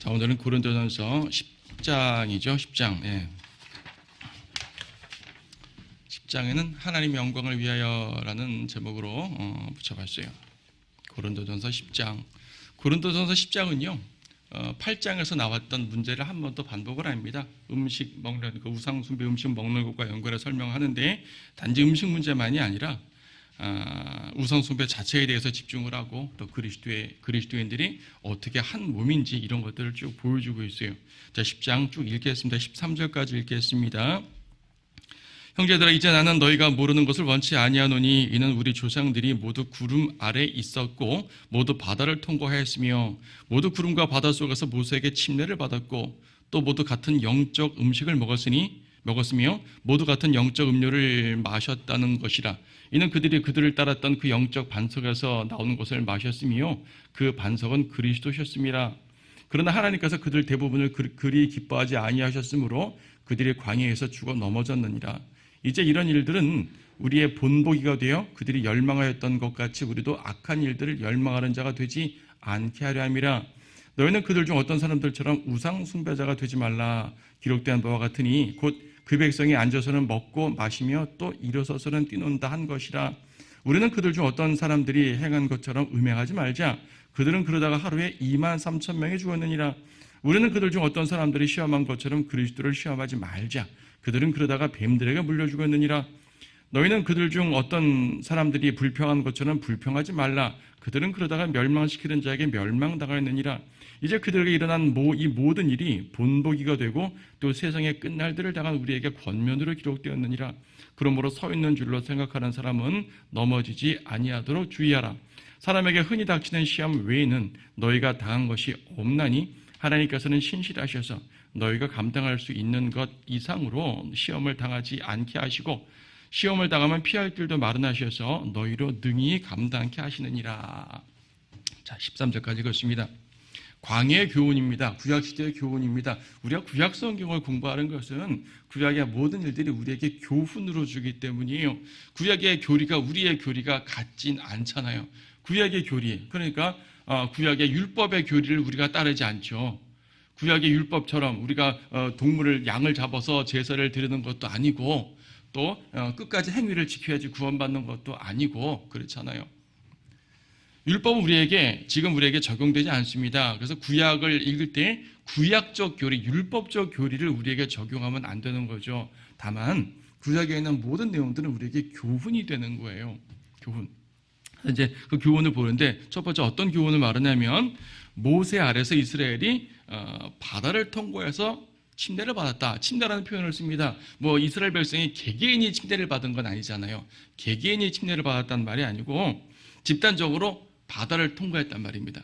자, 오늘은 고린도전서 10장이죠. 10장. 예. 10장에는 하나님의 영광을 위하여라는 제목으로 붙여봤어요. 고린도전서 10장. 고린도전서 10장은요. 8장에서 나왔던 문제를 한 번 더 반복을 합니다. 음식 먹는 그 우상 숭배 음식 먹는 것과 연결해 설명하는데 단지 음식 문제만이 아니라 우상 숭배 자체에 대해서 집중을 하고 또 그리스도인들이 어떻게 한 몸인지 이런 것들을 쭉 보여주고 있어요. 자, 10장 쭉 읽겠습니다. 13절까지 읽겠습니다. 형제들아, 이제 나는 너희가 모르는 것을 원치 아니하노니 이는 우리 조상들이 모두 구름 아래 있었고 모두 바다를 통과하였으며 모두 구름과 바다 속에서 모세에게 침례를 받았고 또 모두 같은 영적 음식을 먹었으며 모두 같은 영적 음료를 마셨다는 것이라. 이는 그들이 그들을 따랐던 그 영적 반석에서 나오는 것을 마셨으며 그 반석은 그리스도셨습니다. 그러나 하나님께서 그들 대부분을 그리 기뻐하지 아니하셨으므로 그들이 광야에서 죽어 넘어졌느니라. 이제 이런 일들은 우리의 본보기가 되어 그들이 열망하였던 것 같이 우리도 악한 일들을 열망하는 자가 되지 않게 하려 함이라. 너희는 그들 중 어떤 사람들처럼 우상 숭배자가 되지 말라. 기록된 바와 같으니 곧 그 백성이 앉아서는 먹고 마시며 또 일어서서는 뛰논다 한 것이라. 우리는 그들 중 어떤 사람들이 행한 것처럼 음행하지 말자. 그들은 그러다가 하루에 23,000명이 죽었느니라. 우리는 그들 중 어떤 사람들이 시험한 것처럼 그리스도를 시험하지 말자. 그들은 그러다가 뱀들에게 물려 죽었느니라. 너희는 그들 중 어떤 사람들이 불평한 것처럼 불평하지 말라. 그들은 그러다가 멸망시키는 자에게 멸망당하였느니라. 이제 그들에게 일어난 이 모든 일이 본보기가 되고 또 세상의 끝날들을 당한 우리에게 권면으로 기록되었느니라. 그러므로 서 있는 줄로 생각하는 사람은 넘어지지 아니하도록 주의하라. 사람에게 흔히 닥치는 시험 외에는 너희가 당한 것이 없나니 하나님께서는 신실하셔서 너희가 감당할 수 있는 것 이상으로 시험을 당하지 않게 하시고 시험을 당하면 피할 길도 마련하셔서 너희로 능히 감당케 하시느니라. 자, 13절까지 읽었습니다. 광야의 교훈입니다. 구약시대의 교훈입니다. 우리가 구약 성경을 공부하는 것은 구약의 모든 일들이 우리에게 교훈으로 주기 때문이에요. 구약의 교리가 우리의 교리가 같진 않잖아요. 구약의 교리, 그러니까 구약의 율법의 교리를 우리가 따르지 않죠. 구약의 율법처럼 우리가 양을 잡아서 제사를 드리는 것도 아니고 또 끝까지 행위를 지켜야지 구원받는 것도 아니고 그렇잖아요. 율법은 지금 우리에게 적용되지 않습니다. 그래서 구약을 읽을 때 구약적 교리, 율법적 교리를 우리에게 적용하면 안 되는 거죠. 다만 구약에 있는 모든 내용들은 우리에게 교훈이 되는 거예요. 교훈. 이제 그 교훈을 보는데 첫 번째 어떤 교훈을 말하냐면 모세 아래서 이스라엘이 바다를 통과해서 침례를 받았다. 침례라는 표현을 씁니다. 이스라엘 백성이 개개인이 침례를 받은 건 아니잖아요. 개개인이 침례를 받았다는 말이 아니고 집단적으로 바다를 통과했단 말입니다.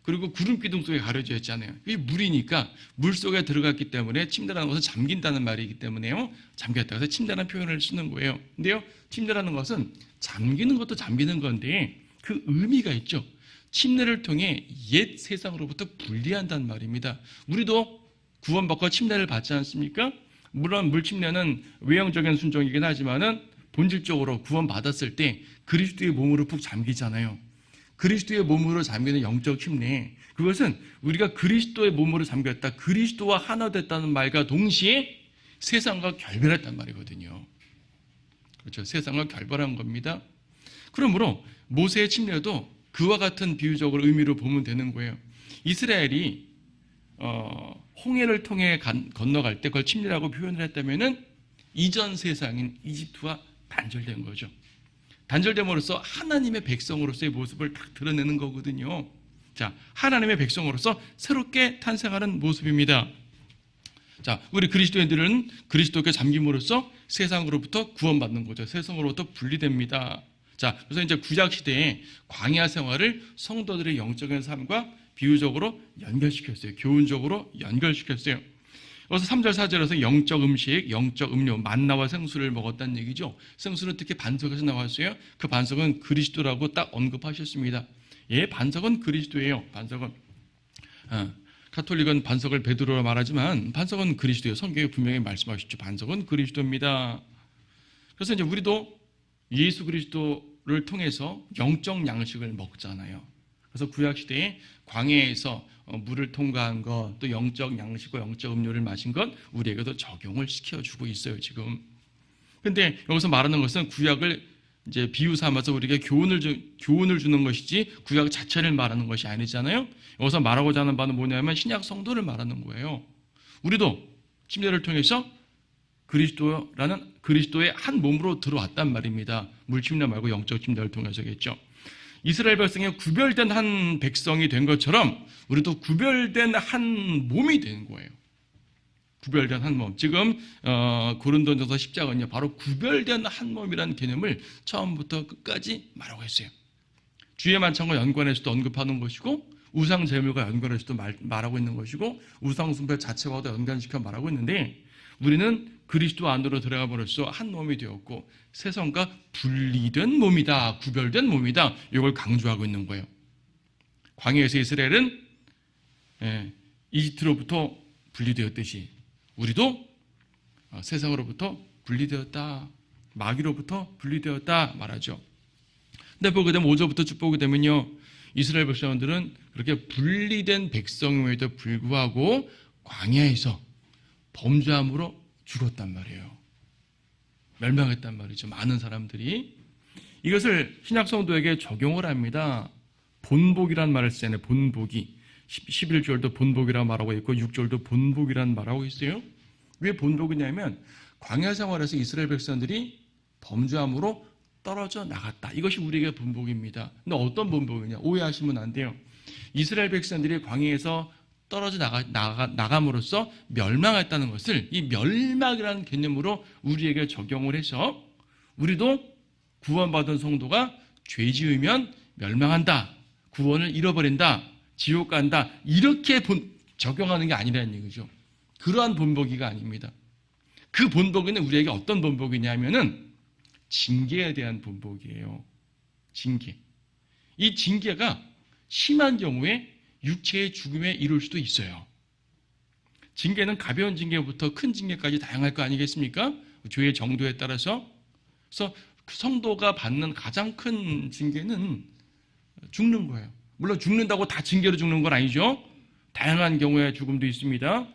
그리고 구름 기둥 속에 가려져 있잖아요. 이게 물이니까 물 속에 들어갔기 때문에 침례라는 것은 잠긴다는 말이기 때문에요. 잠겼다. 그래서 침례라는 표현을 쓰는 거예요. 근데요, 침례라는 것은 잠기는 것도 잠기는 건데 그 의미가 있죠. 침례를 통해 옛 세상으로부터 분리한다는 말입니다. 우리도 구원받고 침례를 받지 않습니까? 물론 물침례는 외형적인 순종이긴 하지만은 본질적으로 구원받았을 때 그리스도의 몸으로 푹 잠기잖아요. 그리스도의 몸으로 잠기는 영적 침례, 그것은 우리가 그리스도의 몸으로 잠겼다, 그리스도와 하나 됐다는 말과 동시에 세상과 결별했단 말이거든요. 그렇죠. 세상과 결별한 겁니다. 그러므로 모세의 침례도 그와 같은 비유적으로 의미로 보면 되는 거예요. 이스라엘이 홍해를 통해 건너갈 때 그걸 침례라고 표현을 했다면은 이전 세상인 이집트와 단절된 거죠. 단절됨으로써 하나님의 백성으로서의 모습을 딱 드러내는 거거든요. 자, 하나님의 백성으로서 새롭게 탄생하는 모습입니다. 자, 우리 그리스도인들은 그리스도께 잠김으로써 세상으로부터 구원받는 거죠. 세상으로부터 분리됩니다. 자, 그래서 이제 구약 시대에 광야 생활을 성도들의 영적인 삶과 비유적으로 연결시켰어요. 교훈적으로 연결시켰어요. 그래서 3절 4절에서 영적 음식, 영적 음료, 만나와 생수를 먹었다는 얘기죠. 생수는 특히 반석에서 나왔어요. 그 반석은 그리스도라고 딱 언급하셨습니다. 예, 반석은 그리스도예요. 반석은 가톨릭은 반석을 베드로라 말하지만 반석은 그리스도예요. 성경에 분명히 말씀하셨죠. 반석은 그리스도입니다. 그래서 이제 우리도 예수 그리스도를 통해서 영적 양식을 먹잖아요. 그래서 구약 시대에 광야에서 물을 통과한 것, 또 영적 양식과 영적 음료를 마신 것 우리에게도 적용을 시켜주고 있어요 지금. 근데 여기서 말하는 것은 구약을 이제 비유 삼아서 우리에게 교훈을 주는 것이지 구약 자체를 말하는 것이 아니잖아요. 여기서 말하고자 하는 바는 뭐냐면 신약 성도를 말하는 거예요. 우리도 침례를 통해서 그리스도의 한 몸으로 들어왔단 말입니다. 물침례 말고 영적 침례를 통해서겠죠. 이스라엘 백성이 구별된 한 백성이 된 것처럼 우리도 구별된 한 몸이 된 거예요. 구별된 한 몸. 지금 고린도전서 10장은요. 바로 구별된 한 몸이라는 개념을 처음부터 끝까지 말하고 있어요. 주의 만찬과 연관해서도 언급하는 것이고 우상 제물과 연관해서도 말하고 있는 것이고 우상 숭배 자체와도 연관시켜 말하고 있는데 우리는 그리스도 안으로 들어가 버려서 한 몸이 되었고 세상과 분리된 몸이다. 구별된 몸이다. 이걸 강조하고 있는 거예요. 광야에서 이스라엘은 이집트로부터 분리되었듯이 우리도 세상으로부터 분리되었다. 마귀로부터 분리되었다 말하죠. 근데 보게 되면 5절부터 쭉 보게 되면요. 이스라엘 백성들은 그렇게 분리된 백성임에도 불구하고 광야에서 범죄함으로 죽었단 말이에요. 멸망했단 말이죠. 많은 사람들이. 이것을 신약 성도에게 적용을 합니다. 본복이란 말을 쓰잖아요. 본복이. 11절도 본복이라고 말하고 있고 6절도 본복이라는 말하고 있어요. 왜 본복이냐면 광야 생활에서 이스라엘 백성들이 범죄함으로 떨어져 나갔다. 이것이 우리에게 본복입니다. 근데 어떤 본복이냐? 오해하시면 안 돼요. 이스라엘 백성들이 광야에서 떨어져 나감으로써 멸망했다는 것을 이 멸망이라는 개념으로 우리에게 적용을 해서 우리도 구원받은 성도가 죄 지으면 멸망한다. 구원을 잃어버린다. 지옥 간다. 이렇게 적용하는 게 아니라는 얘기죠. 그러한 본보기가 아닙니다. 그 본보기는 우리에게 어떤 본보기냐면은 징계에 대한 본보기예요. 징계. 이 징계가 심한 경우에 육체의 죽음에 이를 수도 있어요. 징계는 가벼운 징계부터 큰 징계까지 다양할 거 아니겠습니까? 죄의 정도에 따라서. 그래서 성도가 받는 가장 큰 징계는 죽는 거예요. 물론 죽는다고 다 징계로 죽는 건 아니죠. 다양한 경우에 죽음도 있습니다.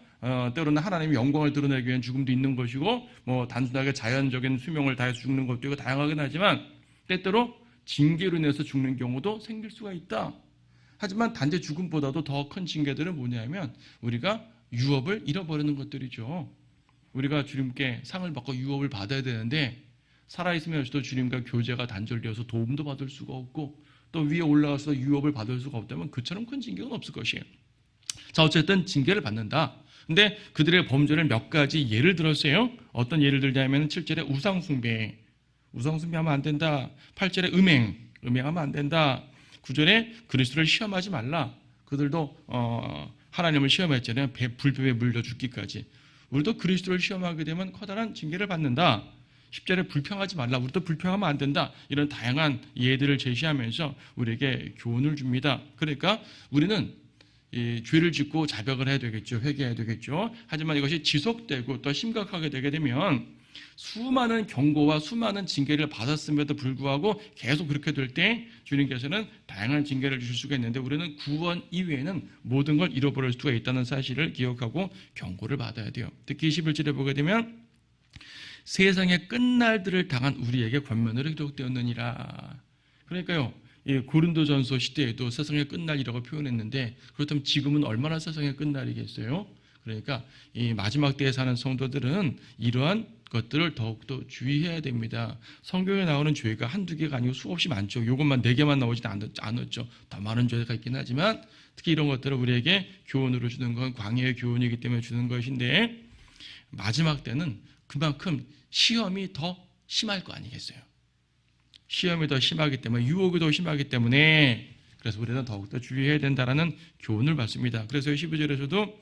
때로는 하나님의 영광을 드러내기 위한 죽음도 있는 것이고 단순하게 자연적인 수명을 다해서 죽는 것도 있고 다양하긴 하지만 때때로 징계로 인해서 죽는 경우도 생길 수가 있다. 하지만 단지 죽음보다도 더 큰 징계들은 뭐냐면 우리가 유업을 잃어버리는 것들이죠. 우리가 주님께 상을 받고 유업을 받아야 되는데 살아있으면서도 주님과 교제가 단절되어서 도움도 받을 수가 없고 또 위에 올라가서 유업을 받을 수가 없다면 그처럼 큰 징계는 없을 것이에요. 자, 어쨌든 징계를 받는다. 근데 그들의 범죄를 몇 가지 예를 들었어요. 어떤 예를 들자면 7절에 우상숭배. 우상숭배하면 안 된다. 8절에 음행하면 안 된다. 9절에 그리스도를 시험하지 말라. 그들도 하나님을 시험했잖아요. 불법에 물려 죽기까지. 우리도 그리스도를 시험하게 되면 커다란 징계를 받는다. 10절에 불평하지 말라. 우리도 불평하면 안 된다. 이런 다양한 예들을 제시하면서 우리에게 교훈을 줍니다. 그러니까 우리는 이 죄를 짓고 자백을 해야 되겠죠. 회개해야 되겠죠. 하지만 이것이 지속되고 또 심각하게 되게 되면 수많은 경고와 수많은 징계를 받았음에도 불구하고 계속 그렇게 될 때 주님께서는 다양한 징계를 주실 수가 있는데 우리는 구원 이외에는 모든 걸 잃어버릴 수가 있다는 사실을 기억하고 경고를 받아야 돼요. 특히 21절에 보게 되면 세상의 끝날들을 당한 우리에게 권면으로 기록되었느니라. 그러니까요. 고린도전서 시대에도 세상의 끝날이라고 표현했는데 그렇다면 지금은 얼마나 세상의 끝날이겠어요? 그러니까 이 마지막 때에 사는 성도들은 이러한 것들을 더욱더 주의해야 됩니다. 성경에 나오는 죄가 한두 개가 아니고 수없이 많죠. 이것만 4개만 나오지 않았죠. 더 많은 죄가 있긴 하지만 특히 이런 것들을 우리에게 교훈으로 주는 건 광야의 교훈이기 때문에 주는 것인데 마지막 때는 그만큼 시험이 더 심할 거 아니겠어요? 시험이 더 심하기 때문에 유혹이 더 심하기 때문에 그래서 우리는 더욱더 주의해야 된다라는 교훈을 받습니다. 그래서 12절에서도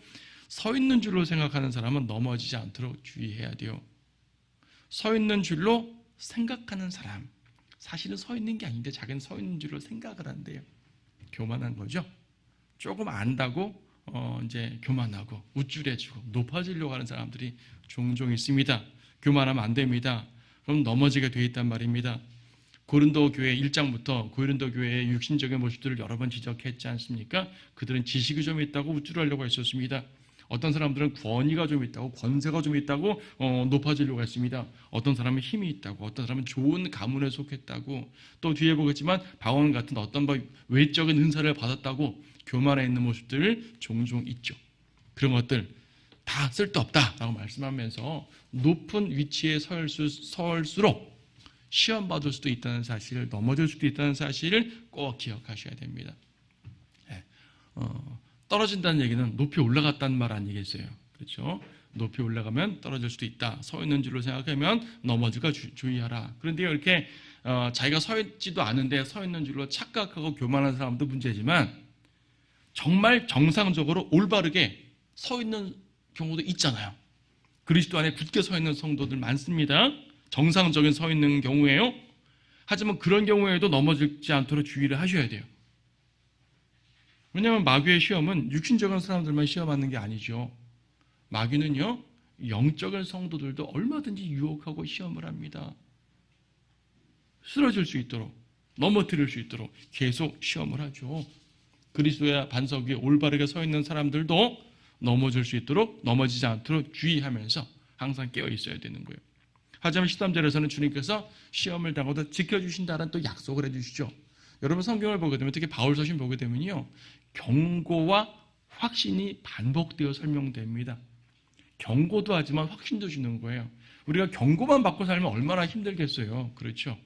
서 있는 줄로 생각하는 사람은 넘어지지 않도록 주의해야 돼요. 서 있는 줄로 생각하는 사람. 사실은 서 있는 게 아닌데 자기는 서 있는 줄로 생각을 한대요. 교만한 거죠. 조금 안다고 이제 교만하고 우쭐해지고 높아지려고 하는 사람들이 종종 있습니다. 교만하면 안 됩니다. 그럼 넘어지게 돼 있단 말입니다. 고린도 교회 1장부터 고린도 교회의 육신적인 모습들을 여러 번 지적했지 않습니까? 그들은 지식이 좀 있다고 우쭐하려고 했었습니다. 어떤 사람들은 권위가 좀 있다고, 권세가 좀 있다고 높아지려고 했습니다. 어떤 사람은 힘이 있다고, 어떤 사람은 좋은 가문에 속했다고, 또 뒤에 보겠지만 방언 같은 어떤 외적인 은사를 받았다고 교만해 있는 모습들 종종 있죠. 그런 것들 다 쓸데없다라고 말씀하면서 높은 위치에 설수록 시험 받을 수도 있다는 사실을, 넘어질 수도 있다는 사실을 꼭 기억하셔야 됩니다. 떨어진다는 얘기는 높이 올라갔다는 말 아니겠어요? 그렇죠? 높이 올라가면 떨어질 수도 있다. 서 있는 줄로 생각하면 넘어질까 주의하라. 그런데 이렇게 자기가 서 있지도 않은데 서 있는 줄로 착각하고 교만한 사람도 문제지만 정말 정상적으로 올바르게 서 있는 경우도 있잖아요. 그리스도 안에 굳게 서 있는 성도들 많습니다. 정상적인 서 있는 경우에요. 하지만 그런 경우에도 넘어지지 않도록 주의를 하셔야 돼요. 왜냐하면 마귀의 시험은 육신적인 사람들만 시험하는 게 아니죠. 마귀는요, 영적인 성도들도 얼마든지 유혹하고 시험을 합니다. 쓰러질 수 있도록, 넘어뜨릴 수 있도록 계속 시험을 하죠. 그리스도의 반석 위에 올바르게 서 있는 사람들도 넘어질 수 있도록, 넘어지지 않도록 주의하면서 항상 깨어 있어야 되는 거예요. 하지만 13절에서는 주님께서 시험을 당하도 지켜주신다는 또 약속을 해주시죠. 여러분 성경을 보게 되면, 특히 바울서신 보게 되면요, 경고와 확신이 반복되어 설명됩니다. 경고도 하지만 확신도 주는 거예요. 우리가 경고만 받고 살면 얼마나 힘들겠어요. 그렇죠?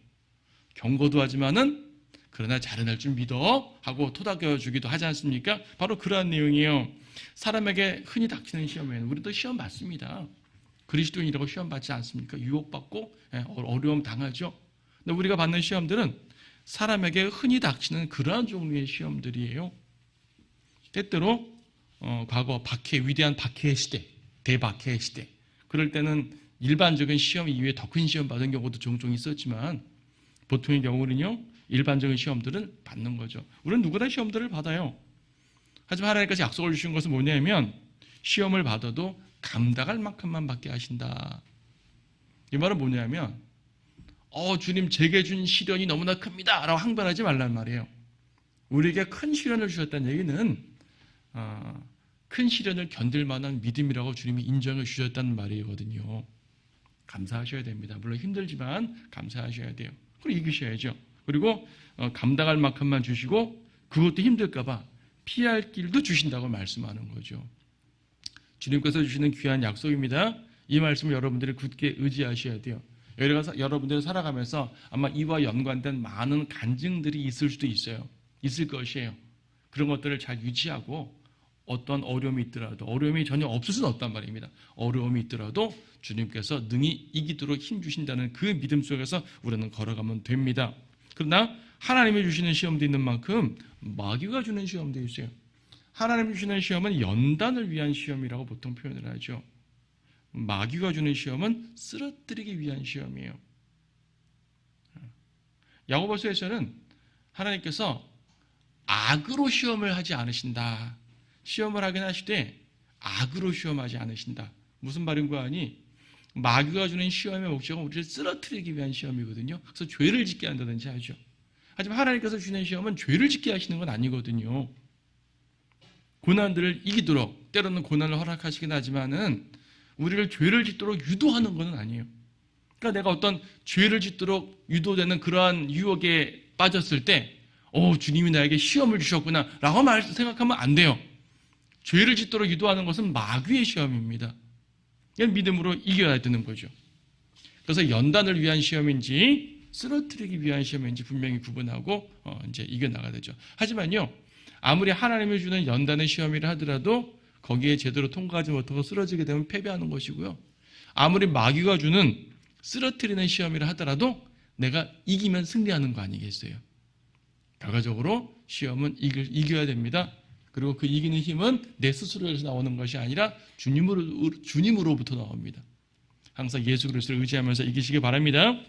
경고도 하지만은 그러나 잘해낼 줄 믿어 하고 토닥여 주기도 하지 않습니까? 바로 그러한 내용이에요. 사람에게 흔히 닥치는 시험에는 우리도 시험 받습니다. 그리스도인이라고 시험 받지 않습니까? 유혹받고 어려움 당하죠. 근데 우리가 받는 시험들은 사람에게 흔히 닥치는 그러한 종류의 시험들이에요. 때때로 과거 위대한 박해의 시대, 대박해의 시대, 그럴 때는 일반적인 시험 이외에 더 큰 시험 받은 경우도 종종 있었지만 보통의 경우는요, 일반적인 시험들은 받는 거죠. 우리는 누구나 시험들을 받아요. 하지만 하나님께서 약속을 주신 것은 뭐냐면 시험을 받아도 감당할 만큼만 받게 하신다. 이 말은 뭐냐면 주님 제게 준 시련이 너무나 큽니다 라고 항변하지 말란 말이에요. 우리에게 큰 시련을 주셨다는 얘기는 큰 시련을 견딜 만한 믿음이라고 주님이 인정해 주셨다는 말이거든요. 감사하셔야 됩니다. 물론 힘들지만 감사하셔야 돼요. 그리고 이기셔야죠. 그리고 감당할 만큼만 주시고 그것도 힘들까 봐 피할 길도 주신다고 말씀하는 거죠. 주님께서 주시는 귀한 약속입니다. 이 말씀을 여러분들이 굳게 의지하셔야 돼요. 여러분들이 살아가면서 아마 이와 연관된 많은 간증들이 있을 수도 있어요. 있을 것이에요. 그런 것들을 잘 유지하고 어떤 어려움이 있더라도, 어려움이 전혀 없을 수는 없단 말입니다. 어려움이 있더라도 주님께서 능히 이기도록 힘주신다는 그 믿음 속에서 우리는 걸어가면 됩니다. 그러나 하나님이 주시는 시험도 있는 만큼 마귀가 주는 시험도 있어요. 하나님이 주시는 시험은 연단을 위한 시험이라고 보통 표현을 하죠. 마귀가 주는 시험은 쓰러뜨리기 위한 시험이에요. 야고보서에서는 하나님께서 악으로 시험을 하지 않으신다. 시험을 하긴 하시되 악으로 시험하지 않으신다. 무슨 말인가 하니 마귀가 주는 시험의 목적은 우리를 쓰러뜨리기 위한 시험이거든요. 그래서 죄를 짓게 한다든지 하죠. 하지만 하나님께서 주시는 시험은 죄를 짓게 하시는 건 아니거든요. 고난들을 이기도록, 때로는 고난을 허락하시긴 하지만은 우리를 죄를 짓도록 유도하는 것은 아니에요. 그러니까 내가 어떤 죄를 짓도록 유도되는 그러한 유혹에 빠졌을 때 주님이 나에게 시험을 주셨구나 라고 생각하면 안 돼요. 죄를 짓도록 유도하는 것은 마귀의 시험입니다. 이건 믿음으로 이겨야 되는 거죠. 그래서 연단을 위한 시험인지 쓰러뜨리기 위한 시험인지 분명히 구분하고 이제 이겨나가야 되죠. 하지만요, 아무리 하나님이 주는 연단의 시험이라 하더라도 거기에 제대로 통과하지 못하고 쓰러지게 되면 패배하는 것이고요. 아무리 마귀가 주는 쓰러뜨리는 시험이라 하더라도 내가 이기면 승리하는 거 아니겠어요? 결과적으로 시험은 이겨야 됩니다. 그리고 그 이기는 힘은 내 스스로에서 나오는 것이 아니라 주님으로부터 나옵니다. 항상 예수 그리스도를 의지하면서 이기시기 바랍니다.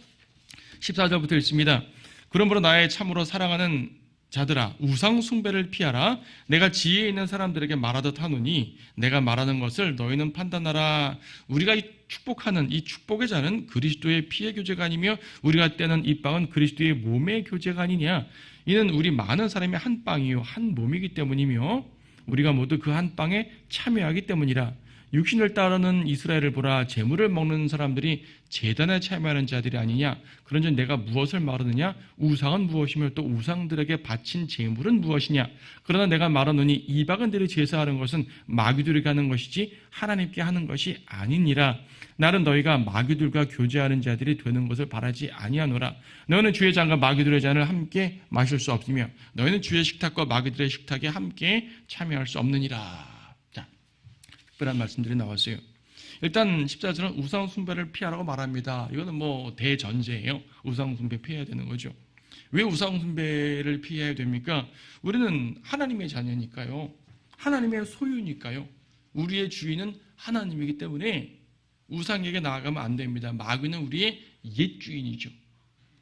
14절부터 읽습니다. 그러므로 나의 참으로 사랑하는 자들아, 우상 숭배를 피하라. 내가 지혜 있는 사람들에게 말하듯 하노니 내가 말하는 것을 너희는 판단하라. 우리가 축복하는 이 축복의 잔은 그리스도의 피의 교제가 아니며 우리가 떼는 이 빵은 그리스도의 몸의 교제가 아니냐. 이는 우리 많은 사람이 한 빵이요 한 몸이기 때문이며 우리가 모두 그 한 빵에 참여하기 때문이라. 육신을 따르는 이스라엘을 보라. 제물을 먹는 사람들이 제단에 참여하는 자들이 아니냐. 그런즉 내가 무엇을 말하느냐. 우상은 무엇이며 또 우상들에게 바친 제물은 무엇이냐. 그러나 내가 말하노니 이방인들이 제사하는 것은 마귀들에게 하는 것이지 하나님께 하는 것이 아니니라. 나는 너희가 마귀들과 교제하는 자들이 되는 것을 바라지 아니하노라. 너희는 주의 잔과 마귀들의 잔을 함께 마실 수 없으며 너희는 주의 식탁과 마귀들의 식탁에 함께 참여할 수 없느니라. 특별한 말씀들이 나왔어요. 일단 14절은 우상 숭배를 피하라고 말합니다. 이거는 뭐 대전제예요. 우상 숭배 피해야 되는 거죠. 왜 우상 숭배를 피해야 됩니까? 우리는 하나님의 자녀니까요. 하나님의 소유니까요. 우리의 주인은 하나님이기 때문에 우상에게 나아가면 안 됩니다. 마귀는 우리의 옛 주인이죠.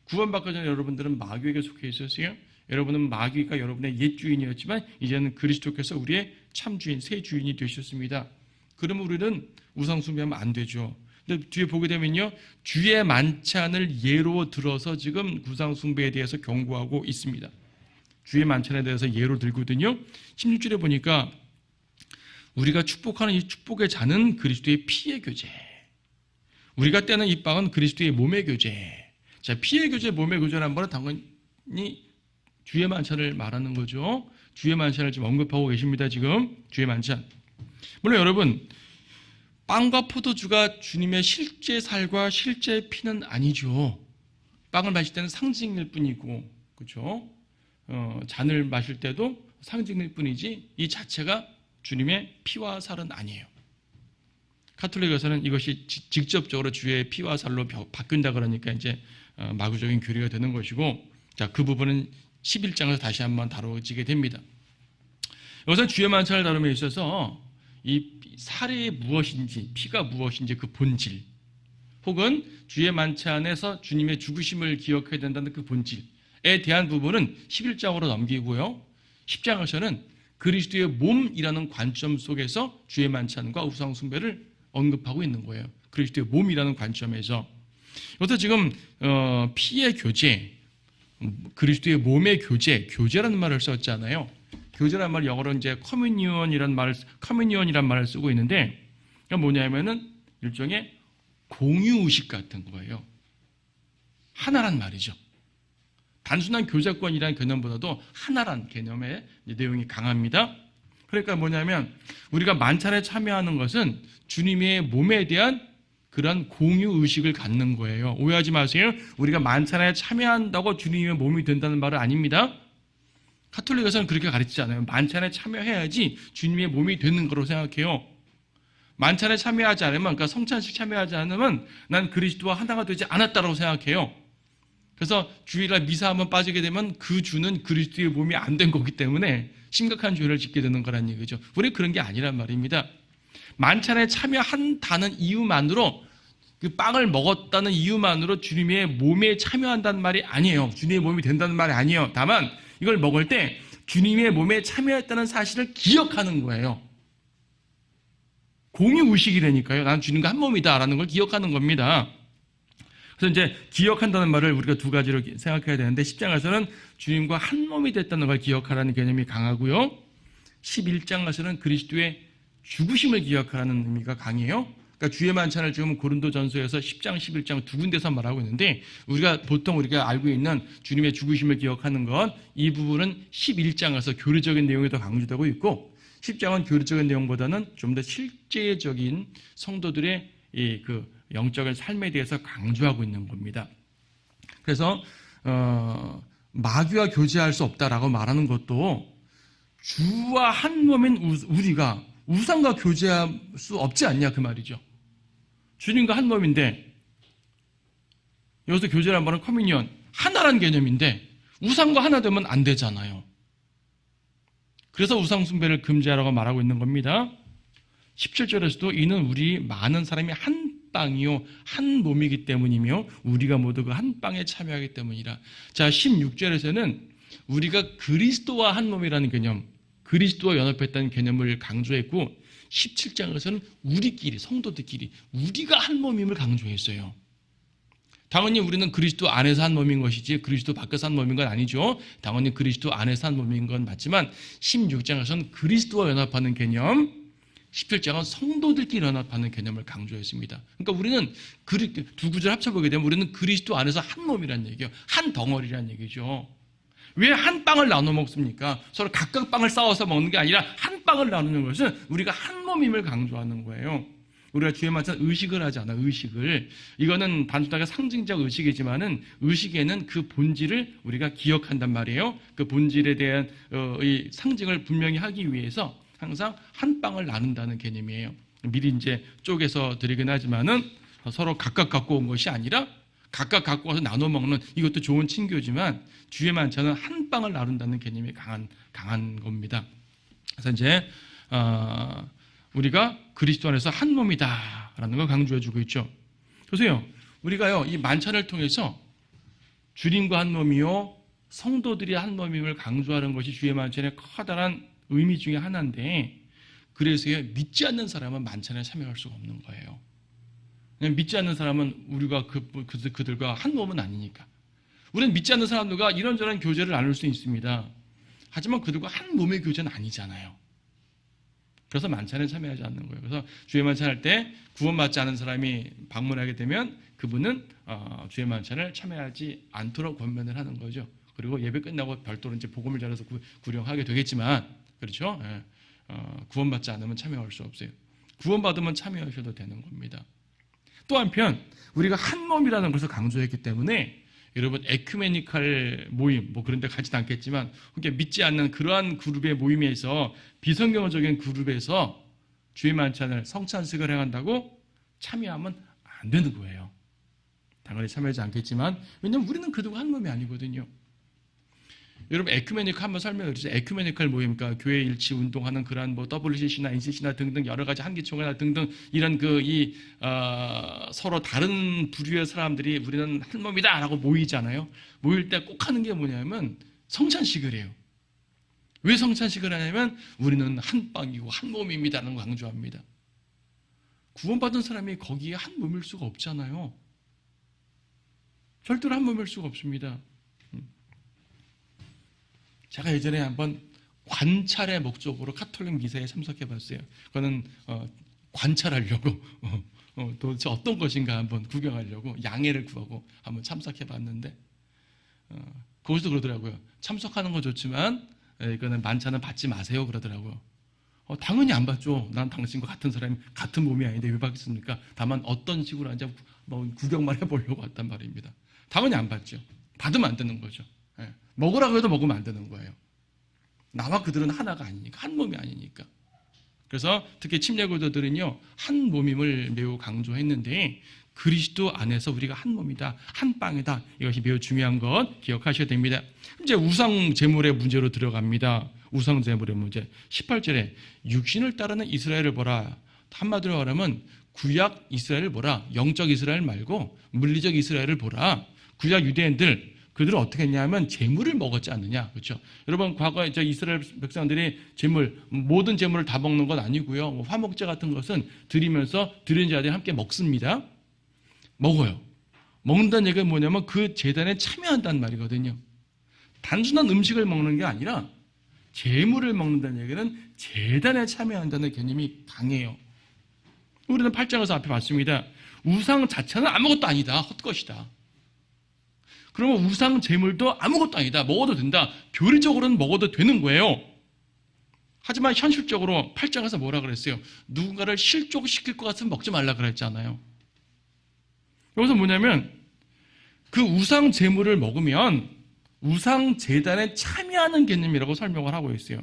구원받기 전에 여러분들은 마귀에게 속해 있었어요. 여러분은 마귀가 여러분의 옛 주인이었지만 이제는 그리스도께서 우리의 참 주인, 새 주인이 되셨습니다. 그러면 우리는 우상 숭배하면 안 되죠. 근데 뒤에 보게 되면요, 주의 만찬을 예로 들어서 지금 우상 숭배에 대해서 경고하고 있습니다. 주의 만찬에 대해서 예로 들거든요. 16절에 보니까 우리가 축복하는 이 축복의 잔은 그리스도의 피의 교제, 우리가 떼는 이 빵은 그리스도의 몸의 교제. 자, 피의 교제, 몸의 교제라는 말은 당연히 주의 만찬을 말하는 거죠. 주의 만찬을 지금 언급하고 계십니다. 지금 주의 만찬. 물론 여러분, 빵과 포도주가 주님의 실제 살과 실제 피는 아니죠. 빵을 마실 때는 상징일 뿐이고, 그렇죠? 잔을 마실 때도 상징일 뿐이지 이 자체가 주님의 피와 살은 아니에요. 가톨릭에서는 이것이 직접적으로 주의 피와 살로 바뀐다 그러니까 이제 마구적인 교리가 되는 것이고, 자, 그 부분은 11장에서 다시 한번 다루어지게 됩니다. 여기서 주의 만찬을 다룸에 있어서 이 살이 무엇인지, 피가 무엇인지 그 본질, 혹은 주의 만찬에서 주님의 죽으심을 기억해야 된다는 그 본질에 대한 부분은 11장으로 넘기고요. 10장에서는 그리스도의 몸이라는 관점 속에서 주의 만찬과 우상 숭배를 언급하고 있는 거예요. 그리스도의 몸이라는 관점에서. 여기서 지금 피의 교제, 그리스도의 몸의 교제, 교제라는 말을 썼잖아요. 교제라는 말 영어로 이제 커뮤니언이란 말을 쓰고 있는데, 그게 뭐냐면은 일종의 공유 의식 같은 거예요. 하나란 말이죠. 단순한 교제권이라는 개념보다도 하나란 개념의 내용이 강합니다. 그러니까 뭐냐면 우리가 만찬에 참여하는 것은 주님의 몸에 대한 그런 공유 의식을 갖는 거예요. 오해하지 마세요. 우리가 만찬에 참여한다고 주님의 몸이 된다는 말은 아닙니다. 가톨릭에서는 그렇게 가르치지 않아요. 만찬에 참여해야지 주님의 몸이 되는 거로 생각해요. 만찬에 참여하지 않으면, 그러니까 성찬식 참여하지 않으면 난 그리스도와 하나가 되지 않았다고 생각해요. 그래서 주일날 미사 한번 빠지게 되면 그 주는 그리스도의 몸이 안 된 거기 때문에 심각한 죄를 짓게 되는 거란 얘기죠. 우리는 그런 게 아니란 말입니다. 만찬에 참여한다는 이유만으로, 그 빵을 먹었다는 이유만으로 주님의 몸에 참여한다는 말이 아니에요. 주님의 몸이 된다는 말이 아니에요. 다만 이걸 먹을 때 주님의 몸에 참여했다는 사실을 기억하는 거예요. 공유의식이라니까요. 나는 주님과 한 몸이다라는 걸 기억하는 겁니다. 그래서 이제 기억한다는 말을 우리가 두 가지로 생각해야 되는데, 10장에서는 주님과 한 몸이 됐다는 걸 기억하라는 개념이 강하고요. 11장에서는 그리스도의 죽으심을 기억하라는 의미가 강해요. 그러니까 주의 만찬을 지금 고린도전서에서 10장, 11장 두 군데서 말하고 있는데, 보통 우리가 알고 있는 주님의 죽으심을 기억하는 것, 이 부분은 11장에서 교리적인 내용이 더 강조되고 있고, 10장은 교리적인 내용보다는 좀 더 실제적인 성도들의 그 영적인 삶에 대해서 강조하고 있는 겁니다. 그래서 마귀와 교제할 수 없다라고 말하는 것도 주와 한 몸인 우리가 우상과 교제할 수 없지 않냐 그 말이죠. 주님과 한 몸인데, 여기서 교제란 말은 커뮤니언, 하나란 개념인데 우상과 하나 되면 안 되잖아요. 그래서 우상 숭배를 금지하라고 말하고 있는 겁니다. 17절에서도 이는 우리 많은 사람이 한 빵이요 한 몸이기 때문이며 우리가 모두 그 한 빵에 참여하기 때문이라. 자, 16절에서는 우리가 그리스도와 한 몸이라는 개념, 그리스도와 연합했다는 개념을 강조했고, 17장에서는 우리끼리, 성도들끼리 우리가 한 몸임을 강조했어요. 당연히 우리는 그리스도 안에서 한 몸인 것이지 그리스도 밖에서 한 몸인 건 아니죠. 당연히 그리스도 안에서 한 몸인 건 맞지만 16장에서는 그리스도와 연합하는 개념, 17장은 성도들끼리 연합하는 개념을 강조했습니다. 그러니까 우리는 두 구절 합쳐보게 되면 우리는 그리스도 안에서 한 몸이라는 얘기예요. 한 덩어리라는 얘기죠. 왜 한 빵을 나눠 먹습니까? 서로 각각 빵을 싸워서 먹는 게 아니라 한 빵을 나누는 것은 우리가 한 몸임을 강조하는 거예요. 우리가 주의 만찬 의식을 하지 않아. 의식을. 이거는 단순하게 상징적 의식이지만은 의식에는 그 본질을 우리가 기억한단 말이에요. 그 본질에 대한 이 상징을 분명히 하기 위해서 항상 한 빵을 나눈다는 개념이에요. 미리 이제 쪼개서 드리긴 하지만은 서로 각각 갖고 온 것이 아니라 각각 갖고 와서 나눠 먹는 이것도 좋은 친교지만 주의 만찬은 한 빵을 나눈다는 개념이 강한 겁니다. 그래서 이제 우리가 그리스도 안에서 한 몸이다라는 걸 강조해주고 있죠. 보세요. 우리가요 이 만찬을 통해서 주님과 한 몸이요 성도들이 한 몸임을 강조하는 것이 주의 만찬의 커다란 의미 중에 하나인데 그래서요 믿지 않는 사람은 만찬에 참여할 수가 없는 거예요. 믿지 않는 사람은 우리가 그들과 한 몸은 아니니까. 우리는 믿지 않는 사람들과 이런저런 교제를 나눌 수 있습니다. 하지만 그들과 한 몸의 교제는 아니잖아요. 그래서 만찬에 참여하지 않는 거예요. 그래서 주의 만찬할 때 구원받지 않은 사람이 방문하게 되면 그분은 주의 만찬을 참여하지 않도록 권면을 하는 거죠. 그리고 예배 끝나고 별도로 이제 복음을 전해서 구령하게 되겠지만, 그렇죠? 구원받지 않으면 참여할 수 없어요. 구원받으면 참여하셔도 되는 겁니다. 또 한편 우리가 한 몸이라는 것을 강조했기 때문에 여러분 에큐메니칼 모임 뭐 그런 데 가지도 않겠지만 믿지 않는 그러한 그룹의 모임에서 비성경적인 그룹에서 주의 만찬을 성찬식을 행한다고 참여하면 안 되는 거예요. 당연히 참여하지 않겠지만 왜냐하면 우리는 그들과 한 몸이 아니거든요. 여러분 에큐메니칼 한번 설명해 주세요. 에큐메니칼 모임, 그러니까 교회 일치 운동하는 그러한 뭐 WCC나 NCC나 등등 여러 가지 한기총회나 등등 이런 서로 다른 부류의 사람들이 우리는 한 몸이다라고 모이잖아요. 모일 때 꼭 하는 게 뭐냐면 성찬식을 해요. 왜 성찬식을 하냐면 우리는 한 빵이고 한 몸입니다라는 걸 강조합니다. 구원받은 사람이 거기에 한 몸일 수가 없잖아요. 절대로 한 몸일 수가 없습니다. 제가 예전에 한번 관찰의 목적으로 카톨릭 미사에 참석해 봤어요. 그거는 관찰하려고 도대체 어떤 것인가 한번 구경하려고 양해를 구하고 한번 참석해 봤는데 거기서 그러더라고요. 참석하는 건 좋지만 이거는 만찬은 받지 마세요 그러더라고요. 당연히 안 받죠. 난 당신과 같은 사람이 같은 몸이 아닌데 왜 받겠습니까? 다만 어떤 식으로 하는지 구경만 해보려고 왔단 말입니다. 당연히 안 받죠. 받으면 안 되는 거죠. 먹으라고 해도 먹으면 안 되는 거예요. 나와 그들은 하나가 아니니까, 한 몸이 아니니까. 그래서 특히 침례교도들은요 한 몸임을 매우 강조했는데 그리스도 안에서 우리가 한 몸이다, 한 빵이다. 이것이 매우 중요한 것 기억하셔야 됩니다. 이제 우상 제물의 문제로 들어갑니다. 우상 제물의 문제. 18절에 육신을 따르는 이스라엘을 보라. 한마디로 말하면 구약 이스라엘을 보라. 영적 이스라엘 말고 물리적 이스라엘을 보라. 구약 유대인들 그들은 어떻게 했냐면 제물을 먹었지 않느냐, 그렇죠? 여러분 과거에 이스라엘 백성들이 모든 제물을 다 먹는 건 아니고요. 뭐 화목제 같은 것은 드리면서 드리는 자들이 함께 먹습니다. 먹어요. 먹는다는 얘기가 뭐냐면 그 제단에 참여한다는 말이거든요. 단순한 음식을 먹는 게 아니라 제물을 먹는다는 얘기는 제단에 참여한다는 개념이 강해요. 우리는 8장에서 앞에 봤습니다. 우상 자체는 아무것도 아니다, 헛것이다. 그러면 우상 제물도 아무것도 아니다. 먹어도 된다. 교리적으로는 먹어도 되는 거예요. 하지만 현실적으로 8장에서 뭐라 그랬어요? 누군가를 실족시킬 것 같으면 먹지 말라 그랬잖아요. 여기서 뭐냐면 그 우상 제물을 먹으면 우상 제단에 참여하는 개념이라고 설명을 하고 있어요.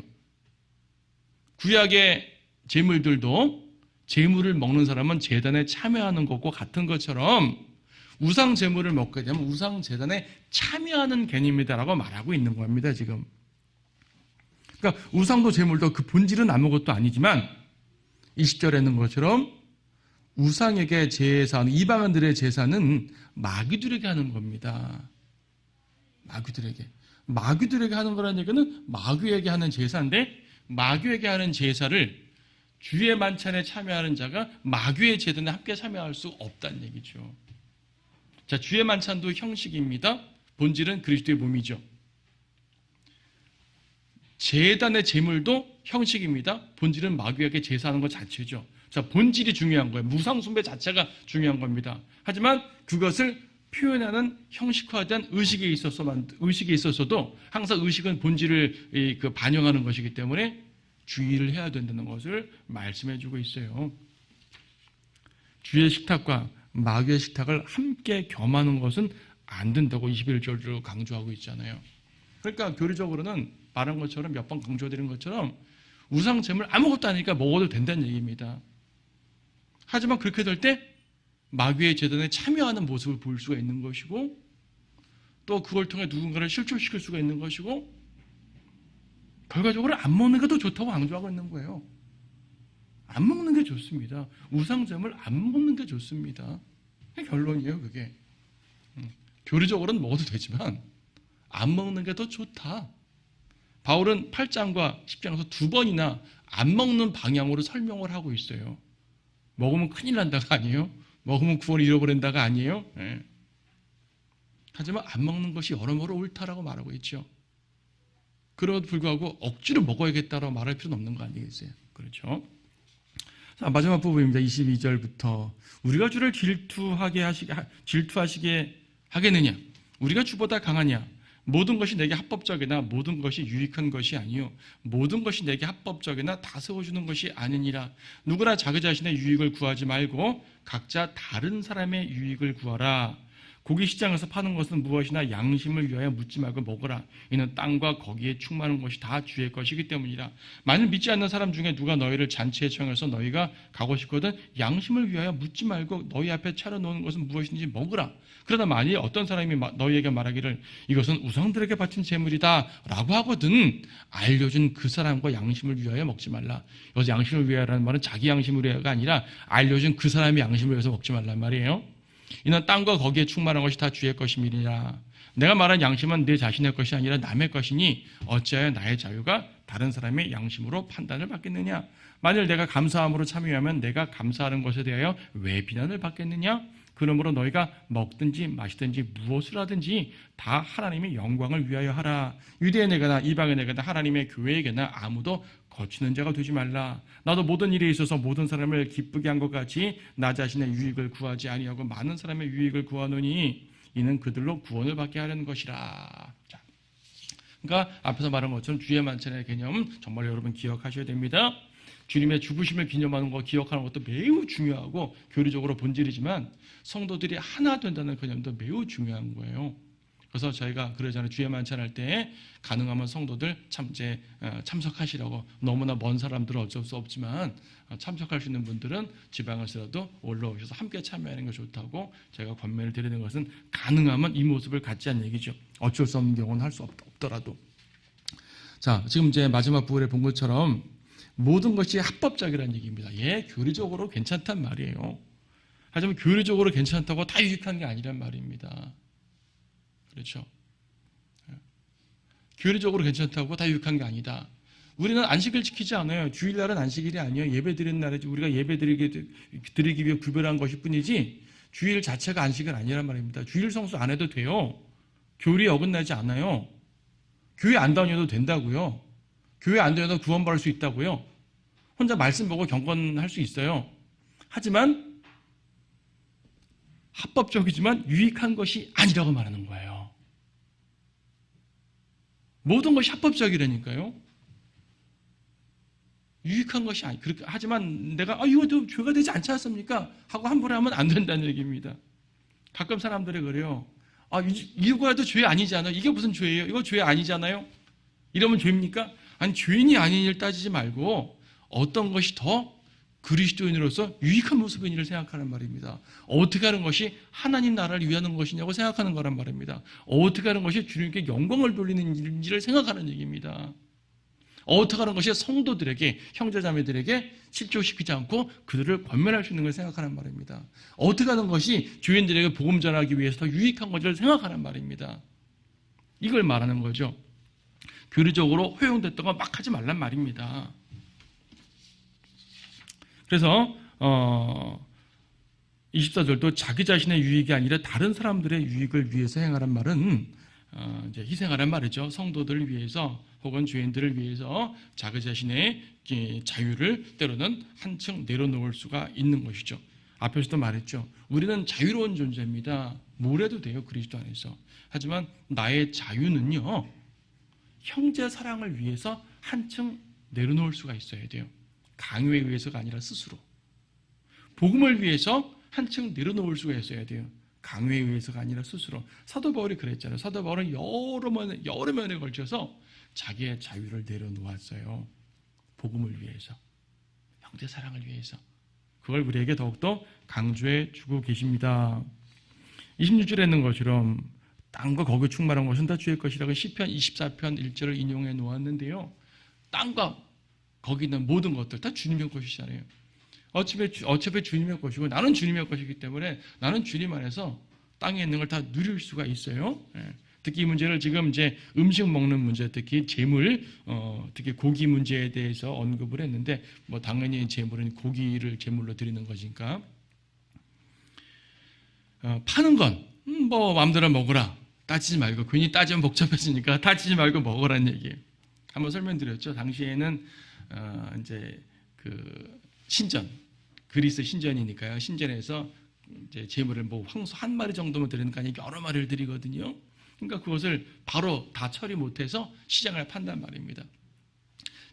구약의 제물들도 제물을 먹는 사람은 제단에 참여하는 것과 같은 것처럼 우상 제물을 먹게 되면 우상 제단에 참여하는 개념이다라고 말하고 있는 겁니다, 지금. 그러니까 우상도 제물도 그 본질은 아무것도 아니지만 20절에 있는 것처럼 우상에게 제사는 이방인들의 제사는 마귀들에게 하는 겁니다. 마귀들에게 하는 거라는 얘기는 마귀에게 하는 제사인데 마귀에게 하는 제사를 주의 만찬에 참여하는 자가 마귀의 제단에 함께 참여할 수 없다는 얘기죠. 자, 주의 만찬도 형식입니다. 본질은 그리스도의 몸이죠. 제단의 제물도 형식입니다. 본질은 마귀에게 제사하는 것 자체죠. 자, 본질이 중요한 거예요. 무상숭배 자체가 중요한 겁니다. 하지만 그것을 표현하는 형식화된 의식에 있어서도 항상 의식은 본질을 반영하는 것이기 때문에 주의를 해야 된다는 것을 말씀해 주고 있어요. 주의 식탁과 마귀의 식탁을 함께 겸하는 것은 안 된다고 21절로 강조하고 있잖아요. 그러니까 교리적으로는 말한 것처럼 몇 번 강조드린 것처럼 우상제물 아무것도 아니니까 먹어도 된다는 얘기입니다. 하지만 그렇게 될 때 마귀의 제단에 참여하는 모습을 볼 수가 있는 것이고 또 그걸 통해 누군가를 실족시킬 수가 있는 것이고 결과적으로 안 먹는 게 더 좋다고 강조하고 있는 거예요. 안 먹는 게 좋습니다. 우상제물 안 먹는 게 좋습니다. 결론이에요, 그게. 교리적으로는 먹어도 되지만 안 먹는 게 더 좋다. 바울은 8장과 10장에서 두 번이나 안 먹는 방향으로 설명을 하고 있어요. 먹으면 큰일 난다가 아니에요. 먹으면 구원을 잃어버린다가 아니에요. 네. 하지만 안 먹는 것이 여러모로 옳다라고 말하고 있죠. 그럼에도 불구하고 억지로 먹어야겠다라고 말할 필요는 없는 거 아니겠어요? 그렇죠? 자, 마지막 부분입니다. 22절부터 우리가 주를 질투하시게 하겠느냐? 우리가 주보다 강하냐? 모든 것이 내게 합법적이나 모든 것이 유익한 것이 아니요 모든 것이 내게 합법적이나 다 세워주는 것이 아니니라. 누구나 자기 자신의 유익을 구하지 말고 각자 다른 사람의 유익을 구하라. 고기 시장에서 파는 것은 무엇이나 양심을 위하여 묻지 말고 먹으라. 이는 땅과 거기에 충만한 것이 다 주의 것이기 때문이라. 만일 믿지 않는 사람 중에 누가 너희를 잔치에 청해서 너희가 가고 싶거든 양심을 위하여 묻지 말고 너희 앞에 차려놓은 것은 무엇인지 먹으라. 그러다 만일 어떤 사람이 너희에게 말하기를 이것은 우상들에게 바친 제물이다 라고 하거든 알려준 그 사람과 양심을 위하여 먹지 말라. 여기서 양심을 위하여라는 말은 자기 양심을 위하여가 아니라 알려준 그 사람의 양심을 위해서 먹지 말란 말이에요. 이는 땅과 거기에 충만한 것이 다 주의 것임이니라. 내가 말한 양심은 내 자신의 것이 아니라 남의 것이니 어찌하여 나의 자유가 다른 사람의 양심으로 판단을 받겠느냐. 만일 내가 감사함으로 참여하면 내가 감사하는 것에 대하여 왜 비난을 받겠느냐. 그러므로 너희가 먹든지 마시든지 무엇을 하든지 다 하나님의 영광을 위하여 하라. 유대인에게나 이방인에게나 하나님의 교회에게나 아무도 거치는 자가 되지 말라. 나도 모든 일에 있어서 모든 사람을 기쁘게 한 것 같이 나 자신의 유익을 구하지 아니하고 많은 사람의 유익을 구하노니 이는 그들로 구원을 받게 하려는 것이라. 자, 그러니까 앞에서 말한 것처럼 주의 만찬의 개념은 정말 여러분 기억하셔야 됩니다. 주님의 죽으심을 기념하는 것, 기억하는 것도 매우 중요하고 교리적으로 본질이지만 성도들이 하나 된다는 개념도 매우 중요한 거예요. 그래서 저희가 그러잖아요. 주의 만찬할 때 가능하면 성도들 참석하시라고. 너무나 먼 사람들은 어쩔 수 없지만 참석할 수 있는 분들은 지방에서라도 올라오셔서 함께 참여하는 게 좋다고 제가 권면을 드리는 것은 가능하면 이 모습을 갖자는 얘기죠. 어쩔 수 없는 경우는 할 수 없더라도. 자, 지금 이제 마지막 부분에 본 것처럼 모든 것이 합법적이라는 얘기입니다. 예, 교리적으로 괜찮단 말이에요. 하지만 교리적으로 괜찮다고 다 유익한 게 아니란 말입니다. 그렇죠? 교리적으로 괜찮다고 다 유익한 게 아니다. 우리는 안식일 지키지 않아요. 주일날은 안식일이 아니에요. 예배 드리는 날이지 우리가 예배 드리기 위해 구별한 것일 뿐이지 주일 자체가 안식일 아니란 말입니다. 주일 성수 안 해도 돼요. 교리에 어긋나지 않아요. 교회 안 다녀도 된다고요. 교회 안 다녀도 구원받을 수 있다고요. 혼자 말씀 보고 경건할 수 있어요. 하지만 합법적이지만 유익한 것이 아니라고 말하는 거예요. 모든 것이 합법적이라니까요. 유익한 것이 아니. 그렇게 하지만 내가 이것도 죄가 되지 않지 않습니까? 하고 함부로 하면 안 된다는 얘기입니다. 가끔 사람들이 그래요. 이거라도 죄 아니잖아요. 이게 무슨 죄예요? 이거 죄 아니잖아요. 이러면 죄입니까? 아니 죄인이 아닌 일 따지지 말고 어떤 것이 더 그리스도인으로서 유익한 모습인지를 생각하는 말입니다. 어떻게 하는 것이 하나님 나라를 위하는 것이냐고 생각하는 거란 말입니다. 어떻게 하는 것이 주님께 영광을 돌리는 일인지를 생각하는 얘기입니다. 어떻게 하는 것이 성도들에게, 형제자매들에게 실족시키지 않고 그들을 권면할 수 있는 걸 생각하는 말입니다. 어떻게 하는 것이 죄인들에게 복음 전하기 위해서 더 유익한 것을 생각하는 말입니다. 이걸 말하는 거죠. 교리적으로 허용됐던 거 막 하지 말란 말입니다. 그래서 24절도 자기 자신의 유익이 아니라 다른 사람들의 유익을 위해서 행하란 말은 이제 희생하란 말이죠. 성도들을 위해서 혹은 죄인들을 위해서 자기 자신의 자유를 때로는 한층 내려놓을 수가 있는 것이죠. 앞에서도 말했죠. 우리는 자유로운 존재입니다. 뭘 해도 돼요, 그리스도 안에서. 하지만 나의 자유는요, 형제 사랑을 위해서 한층 내려놓을 수가 있어야 돼요. 강요에 의해서가 아니라 스스로. 복음을 위해서 한층 내려놓을 수가 있어야 돼요. 강요에 의해서가 아니라 스스로. 사도 바울이 그랬잖아요. 사도 바울은 여러 면에 걸쳐서 자기의 자유를 내려놓았어요. 복음을 위해서, 형제 사랑을 위해서. 그걸 우리에게 더욱더 강조해 주고 계십니다. 26절에 있는 것처럼 땅과 거기 충만한 것은 다 주의 것이라고 시편 24편 1절을 인용해 놓았는데요. 땅과 거기 있는 모든 것들 다 주님의 것이잖아요. 어차피 주님의 것이고 나는 주님의 것이기 때문에 나는 주님 안에서 땅에 있는 걸 다 누릴 수가 있어요. 특히 이 문제를 지금 이제 음식 먹는 문제, 특히 재물, 특히 고기 문제에 대해서 언급을 했는데, 뭐 당연히 재물은 고기를 재물로 드리는 것이니까 파는 건 뭐 마음대로 먹으라. 따지지 말고, 괜히 따지면 복잡해지니까 따지지 말고 먹으라는 얘기예요. 한번 설명드렸죠. 당시에는 이제 그 신전, 그리스 신전이니까요. 신전에서 이제 재물을 뭐 황소 한 마리 정도만 드리는 거 아니고 여러 마리를 드리거든요. 그러니까 그것을 바로 다 처리 못해서 시장을 판단 말입니다.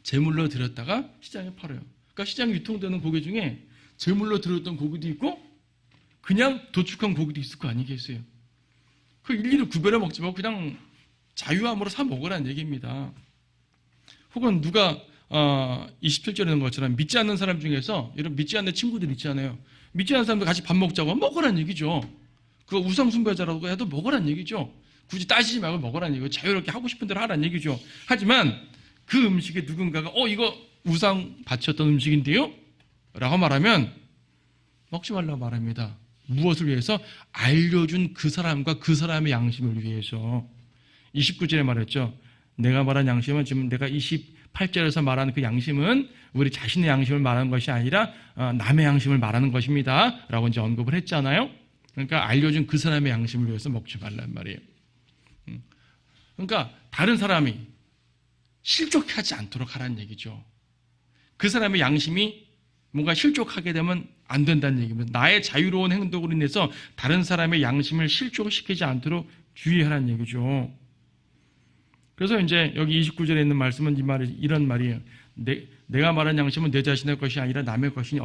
재물로 드렸다가 시장에 팔아요. 그러니까 시장에 유통되는 고기 중에 재물로 드렸던 고기도 있고 그냥 도축한 고기도 있을 거 아니겠어요. 그 일일이 구별해 먹지 말고 그냥 자유함으로 사 먹으라는 얘기입니다. 혹은 누가 27절에 있는 것처럼 믿지 않는 사람 중에서 이런 믿지 않는 친구들 있잖아요. 믿지 않는 사람들 같이 밥 먹자고 먹으라는 얘기죠. 그거 우상숭배자라고 해도 먹으라는 얘기죠. 굳이 따지지 말고 먹으라는 얘기고 자유롭게 하고 싶은 대로 하라는 얘기죠. 하지만 그 음식에 누군가가 이거 우상 바쳤던 음식인데요? 라고 말하면 먹지 말라고 말합니다. 무엇을 위해서? 알려준 그 사람과 그 사람의 양심을 위해서. 29절에 말했죠. 내가 말한 양심은 지금 내가 28절에서 말하는 그 양심은 우리 자신의 양심을 말하는 것이 아니라 남의 양심을 말하는 것입니다. 라고 이제 언급을 했잖아요. 그러니까 알려준 그 사람의 양심을 위해서 먹지 말란 말이에요. 그러니까 다른 사람이 실족하지 않도록 하라는 얘기죠. 그 사람의 양심이 뭔가 실족하게 되면 안 된다는 얘기입니다. 나의 자유로운 행동으로 인해서 다른 사람의 양심을 실족시키지 않도록 주의하라는 얘기죠. 그래서 이제 여기 29절에 있는 말씀은 이런 말이에요. 내가 말한 양심은 내 자신의 것이 아니라 남의 것이니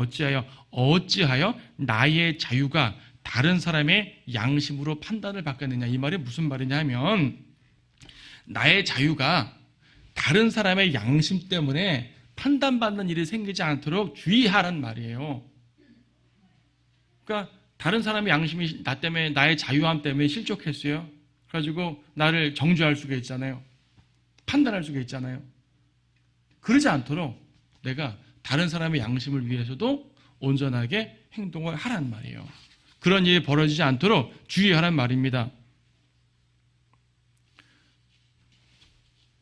어찌하여 나의 자유가 다른 사람의 양심으로 판단을 받겠느냐. 이 말이 무슨 말이냐 하면 나의 자유가 다른 사람의 양심 때문에 판단받는 일이 생기지 않도록 주의하란 말이에요. 그러니까 다른 사람의 양심이 나 때문에, 나의 자유함 때문에 실족했어요. 그래가지고 나를 정죄할 수가 있잖아요. 판단할 수가 있잖아요. 그러지 않도록 내가 다른 사람의 양심을 위해서도 온전하게 행동을 하란 말이에요. 그런 일이 벌어지지 않도록 주의하란 말입니다.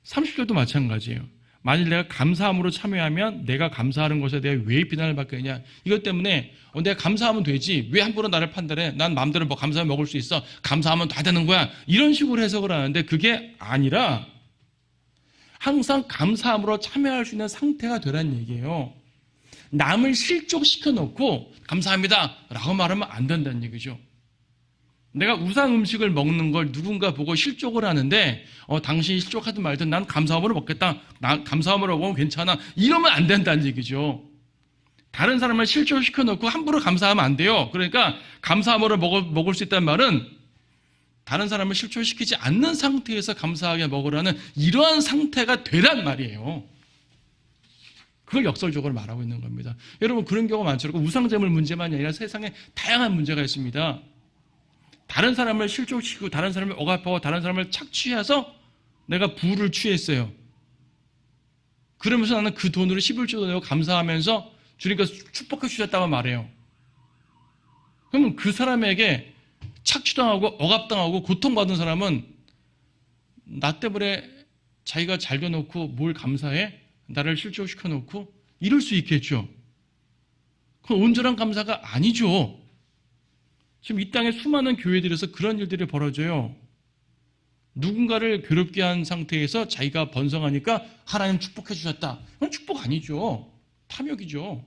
30절도 마찬가지예요. 만일 내가 감사함으로 참여하면 내가 감사하는 것에 대해 왜 비난을 받겠냐. 이것 때문에 내가 감사하면 되지 왜 함부로 나를 판단해. 난 마음대로 뭐 감사하면 먹을 수 있어. 감사하면 다 되는 거야. 이런 식으로 해석을 하는데 그게 아니라 항상 감사함으로 참여할 수 있는 상태가 되라는 얘기예요. 남을 실족시켜 놓고 감사합니다 라고 말하면 안 된다는 얘기죠. 내가 우상 음식을 먹는 걸 누군가 보고 실족을 하는데 당신이 실족하든 말든 난 감사함으로 먹겠다. 난 감사함으로 먹으면 괜찮아. 이러면 안 된다는 얘기죠. 다른 사람을 실족시켜 놓고 함부로 감사하면 안 돼요. 그러니까 감사함으로 먹을 수 있다는 말은 다른 사람을 실족시키지 않는 상태에서 감사하게 먹으라는 이러한 상태가 되란 말이에요. 그걸 역설적으로 말하고 있는 겁니다. 여러분 그런 경우가 많죠. 우상제물 문제만이 아니라 세상에 다양한 문제가 있습니다. 다른 사람을 실족시키고 다른 사람을 억압하고 다른 사람을 착취해서 내가 부를 취했어요. 그러면서 나는 그 돈으로 11조도 내고 감사하면서 주님께서 축복해 주셨다고 말해요. 그러면 그 사람에게 착취당하고 억압당하고 고통받은 사람은 나 때문에 자기가 잘 되놓고 뭘 감사해? 나를 실족시켜놓고 이럴 수 있겠죠. 그건 온전한 감사가 아니죠. 지금 이 땅에 수많은 교회들에서 그런 일들이 벌어져요. 누군가를 괴롭게 한 상태에서 자기가 번성하니까 하나님 축복해 주셨다. 그건 축복 아니죠. 탐욕이죠.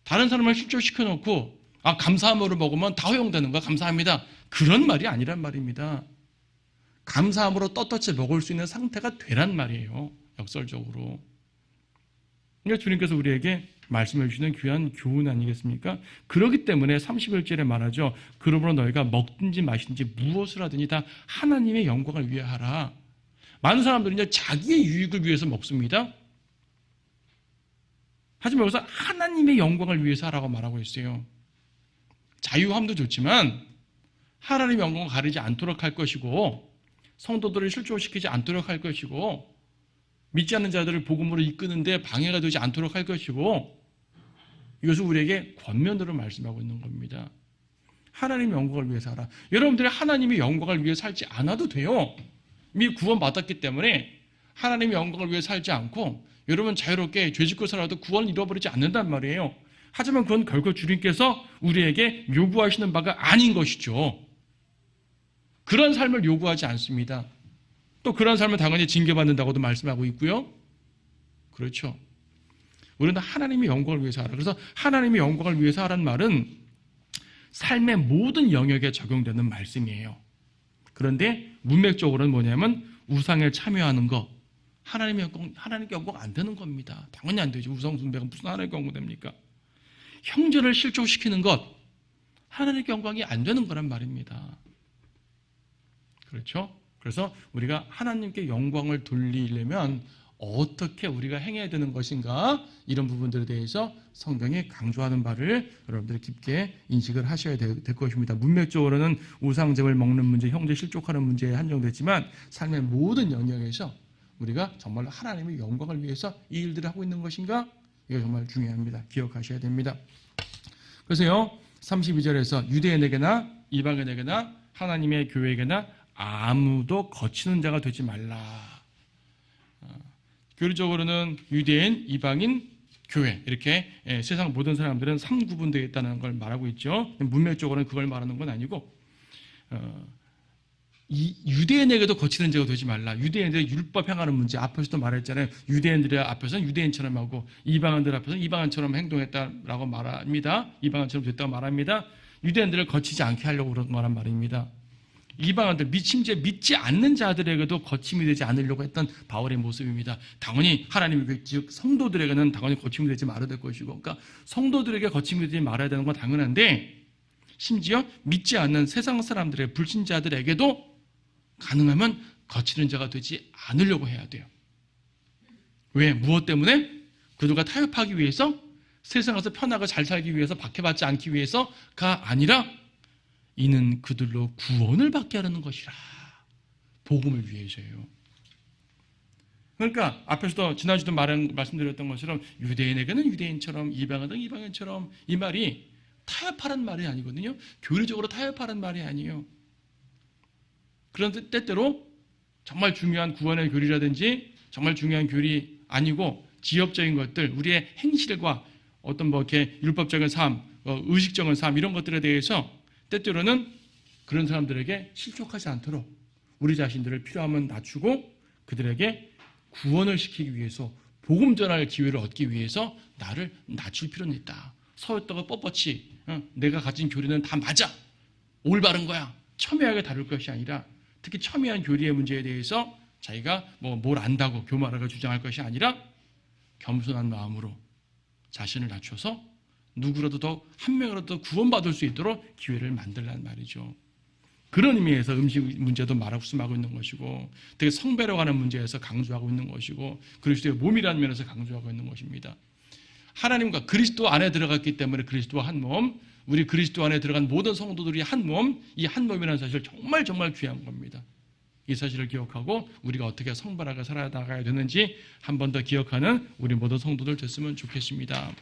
다른 사람을 실족시켜 놓고 감사함으로 먹으면 다 허용되는 거야. 감사합니다. 그런 말이 아니란 말입니다. 감사함으로 떳떳이 먹을 수 있는 상태가 되란 말이에요. 역설적으로. 그러니까 주님께서 우리에게 말씀해 주시는 귀한 교훈 아니겠습니까? 그렇기 때문에 31절에 말하죠. 그러므로 너희가 먹든지 마시든지 무엇을 하든지 다 하나님의 영광을 위해 하라. 많은 사람들은 자기의 유익을 위해서 먹습니다. 하지만 여기서 하나님의 영광을 위해서 하라고 말하고 있어요. 자유함도 좋지만 하나님의 영광을 가리지 않도록 할 것이고 성도들을 실족시키지 않도록 할 것이고 믿지 않는 자들을 복음으로 이끄는데 방해가 되지 않도록 할 것이고 이것을 우리에게 권면으로 말씀하고 있는 겁니다. 하나님의 영광을 위해서 하라. 여러분들이 하나님의 영광을 위해 살지 않아도 돼요. 이미 구원받았기 때문에 하나님의 영광을 위해 살지 않고 여러분 자유롭게 죄짓고 살아도 구원을 잃어버리지 않는단 말이에요. 하지만 그건 결국 주님께서 우리에게 요구하시는 바가 아닌 것이죠. 그런 삶을 요구하지 않습니다. 또 그런 삶은 당연히 징계받는다고도 말씀하고 있고요. 그렇죠. 우리는 하나님의 영광을 위해서 하라. 그래서 하나님의 영광을 위해서 하라는 말은 삶의 모든 영역에 적용되는 말씀이에요. 그런데 문맥적으로는 뭐냐면 우상에 참여하는 거, 하나님의 영광 안 되는 겁니다. 당연히 안 되죠. 우상 숭배가 무슨 하나님의 영광 됩니까? 형제를 실족시키는 것, 하나님의 영광이 안 되는 거란 말입니다. 그렇죠? 그래서 우리가 하나님께 영광을 돌리려면 어떻게 우리가 행해야 되는 것인가, 이런 부분들에 대해서 성경이 강조하는 바를 여러분들이 깊게 인식을 하셔야 될 것입니다. 문맥적으로는 우상제물 먹는 문제, 형제 실족하는 문제에 한정됐지만 삶의 모든 영역에서 우리가 정말 하나님의 영광을 위해서 이 일들을 하고 있는 것인가, 이거 정말 중요합니다. 기억하셔야 됩니다. 그래서요 32절에서 유대인에게나 이방인에게나 하나님의 교회에게나 아무도 거치는 자가 되지 말라. 교리적으로는 유대인, 이방인, 교회 이렇게 세상 모든 사람들은 3구분되어 있다는 걸 말하고 있죠. 문맥적으로는 그걸 말하는 건 아니고 이 유대인에게도 거치는 자가 되지 말라. 유대인들의 율법 행하는 문제 앞에서도 말했잖아요. 유대인들 앞에서는 유대인처럼 하고 이방인들 앞에서는 이방인처럼 행동했다라고 말합니다. 이방인처럼 됐다고 말합니다. 유대인들을 거치지 않게 하려고 그런 거란 말입니다. 이방인들, 심지어 믿지 않는 자들에게도 거침이 되지 않으려고 했던 바울의 모습입니다. 당연히 하나님의 즉 성도들에게는 당연히 거침이 되지 말아야 될 것이고, 그러니까 성도들에게 거침이 되지 말아야 되는 건 당연한데 심지어 믿지 않는 세상 사람들의 불신자들에게도 가능하면 거치는 자가 되지 않으려고 해야 돼요. 왜? 무엇 때문에? 그들과 타협하기 위해서, 세상에서 편하고 잘 살기 위해서, 박해받지 않기 위해서가 아니라 이는 그들로 구원을 받게 하려는 것이라. 복음을 위해서예요. 그러니까 앞에서도 지난주도 말씀드렸던 것처럼 유대인에게는 유대인처럼, 이방인은 이방인처럼, 이 말이 타협하라는 말이 아니거든요. 교리적으로 타협하라는 말이 아니에요. 그런데 때때로 정말 중요한 구원의 교리라든지 정말 중요한 교리 아니고 지엽적인 것들, 우리의 행실과 어떤 이렇게 율법적인 삶, 의식적인 삶 이런 것들에 대해서 때때로는 그런 사람들에게 실족하지 않도록 우리 자신들을 필요하면 낮추고 그들에게 구원을 시키기 위해서, 복음 전할 기회를 얻기 위해서 나를 낮출 필요는 있다. 서였다가 뻣뻣이 내가 가진 교리는 다 맞아, 올바른 거야, 첨예하게 다룰 것이 아니라, 특히 첨예한 교리의 문제에 대해서 자기가 뭘 안다고 교만하게 주장할 것이 아니라 겸손한 마음으로 자신을 낮춰서 누구라도 더 한 명이라도 구원받을 수 있도록 기회를 만들란 말이죠. 그런 의미에서 음식 문제도 말씀하고 있는 것이고, 되게 성배로 가는 문제에서 강조하고 있는 것이고, 그리스도의 몸이라는 면에서 강조하고 있는 것입니다. 하나님과 그리스도 안에 들어갔기 때문에 그리스도와 한 몸, 우리 그리스도 안에 들어간 모든 성도들이 한 몸, 이 한 몸이라는 사실 정말 정말 귀한 겁니다. 이 사실을 기억하고 우리가 어떻게 성발하게 살아나가야 되는지 한 번 더 기억하는 우리 모든 성도들 됐으면 좋겠습니다.